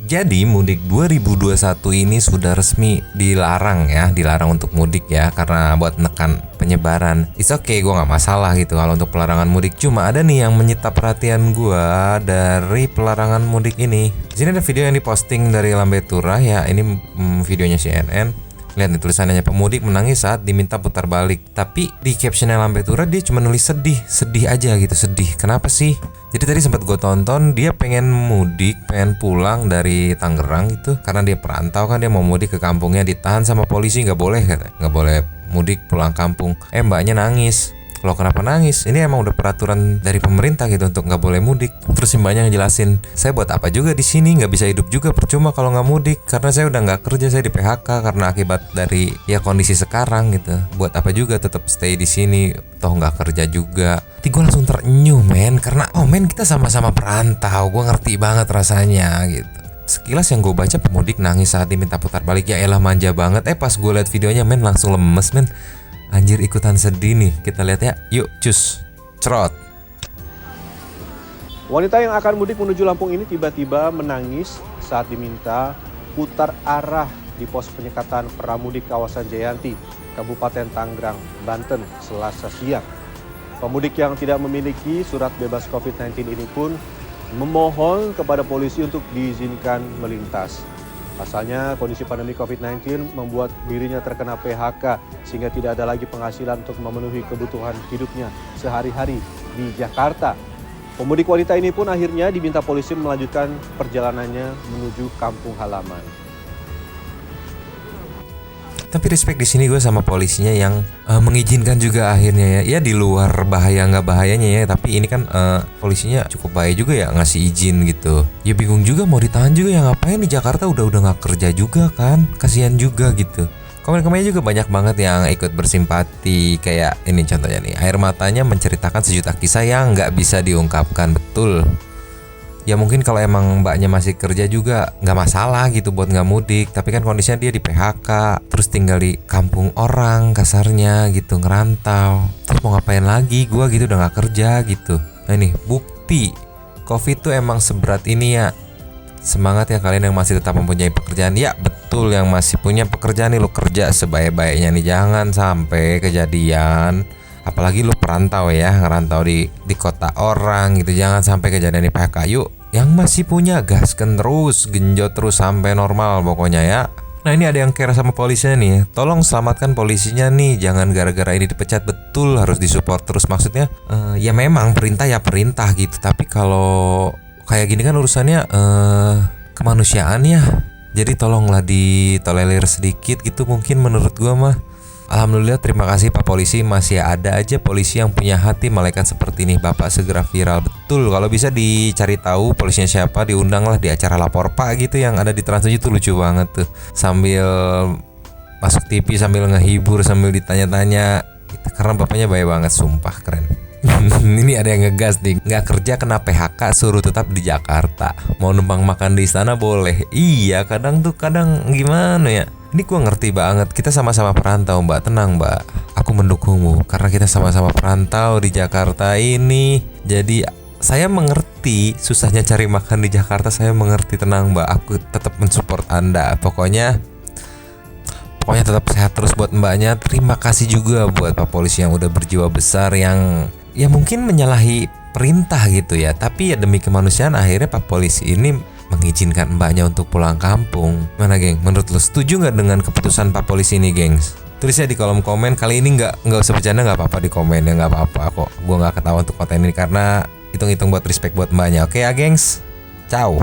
Jadi mudik 2021 ini sudah resmi dilarang ya, dilarang untuk mudik ya, karena buat menekan penyebaran. It's okay, gue nggak masalah gitu kalau untuk pelarangan mudik. Cuma ada nih yang menyita perhatian gue dari pelarangan mudik ini. Di sini ada video yang diposting dari Lambe Tura ya, ini videonya CNN. Lihat nih tulisannya, pemudik menangis saat diminta putar balik. Tapi di captionnya Lambe Tura dia cuma nulis sedih aja gitu, sedih. Kenapa sih? Jadi tadi sempat gue tonton, dia pengen mudik, pengen pulang dari Tangerang gitu, karena dia perantau kan, dia mau mudik ke kampungnya, ditahan sama polisi, nggak boleh katanya, nggak boleh mudik pulang kampung. Mbaknya nangis. Loh kenapa nangis? Ini emang udah peraturan dari pemerintah gitu untuk nggak boleh mudik. Terus mbaknya ngejelasin, saya buat apa juga di sini, nggak bisa hidup juga percuma kalau nggak mudik, karena saya udah nggak kerja, saya di PHK karena akibat dari ya kondisi sekarang gitu. Buat apa juga tetap stay di sini, toh nggak kerja juga. Nanti gue langsung terenyuh karena kita sama-sama perantau, gue ngerti banget rasanya gitu. Sekilas yang gue baca, pemudik nangis saat diminta putar balik, ya elah manja banget. Pas gue liat videonya langsung lemes Anjir, ikutan sedih nih. Kita lihat ya. Yuk, cus. Cerot. Wanita yang akan mudik menuju Lampung ini tiba-tiba menangis saat diminta putar arah di pos penyekatan pramudik kawasan Jayanti, Kabupaten Tangerang, Banten, Selasa siang. Pemudik yang tidak memiliki surat bebas COVID-19 ini pun memohon kepada polisi untuk diizinkan melintas. Pasalnya kondisi pandemi COVID-19 membuat dirinya terkena PHK sehingga tidak ada lagi penghasilan untuk memenuhi kebutuhan hidupnya sehari-hari di Jakarta. Pemudik wanita ini pun akhirnya diminta polisi melanjutkan perjalanannya menuju kampung halaman. Tapi respect di sini gue sama polisinya yang mengizinkan juga akhirnya ya. Ya di luar bahaya nggak bahayanya ya, tapi ini kan polisinya cukup baik juga ya ngasih izin gitu. Ya bingung juga mau ditahan juga ya, ngapain di Jakarta udah nggak kerja juga kan, kasihan juga gitu. Komen-komennya juga banyak banget yang ikut bersimpati. Kayak ini contohnya nih, air matanya menceritakan sejuta kisah yang nggak bisa diungkapkan. Betul. Ya mungkin kalau emang mbaknya masih kerja juga nggak masalah gitu buat nggak mudik. Tapi kan kondisinya dia di PHK, terus tinggal di kampung orang kasarnya gitu, ngerantau. Terus mau ngapain lagi, gua gitu udah nggak kerja gitu. Nah ini bukti COVID tuh emang seberat ini ya. Semangat ya kalian yang masih tetap mempunyai pekerjaan. Ya betul, yang masih punya pekerjaan nih, lu kerja sebaik-baiknya nih. Jangan sampai kejadian, apalagi lu perantau ya, ngerantau di kota orang gitu, jangan sampai kejadian di PHK. Yuk, yang masih punya gasken terus, genjot terus sampai normal pokoknya ya. Nah ini ada yang care sama polisinya nih, tolong selamatkan polisinya nih, jangan gara-gara ini dipecat. Betul, harus disupport terus. Maksudnya ya memang perintah ya perintah gitu, tapi kalau kayak gini kan urusannya kemanusiaan ya. Jadi tolonglah ditolerir sedikit gitu mungkin menurut gua mah. Alhamdulillah, terima kasih Pak Polisi, masih ada aja polisi yang punya hati malaikat seperti ini. Bapak segera viral. Betul, kalau bisa dicari tahu polisinya siapa, diundanglah di acara Lapor Pak gitu yang ada di Trans 7 tuh, lucu banget tuh. Sambil masuk TV, sambil ngehibur, sambil ditanya-tanya gitu. Karena bapaknya baik banget, sumpah keren. Ini ada yang ngegas nih, nggak kerja kena PHK suruh tetap di Jakarta. Mau numpang makan di istana boleh. Iya, kadang gimana ya. Ini gue ngerti banget, kita sama-sama perantau mbak, tenang mbak, aku mendukungmu karena kita sama-sama perantau di Jakarta ini. Jadi saya mengerti susahnya cari makan di Jakarta, saya mengerti, tenang mbak, aku tetap mensupport anda. Pokoknya tetap sehat terus buat mbaknya. Terima kasih juga buat Pak Polisi yang udah berjiwa besar, yang ya mungkin menyalahi perintah gitu ya, tapi ya demi kemanusiaan akhirnya Pak Polisi ini mengizinkan mbaknya untuk pulang kampung. Mana geng, menurut lo setuju nggak dengan keputusan Pak Polisi ini gengs? Tulisnya di kolom komen. Kali ini nggak usah bercanda, nggak apa-apa di komen ya, nggak apa-apa kok. Gue nggak ketawa untuk konten ini karena hitung-hitung buat respect buat mbaknya. Oke ya gengs, ciao.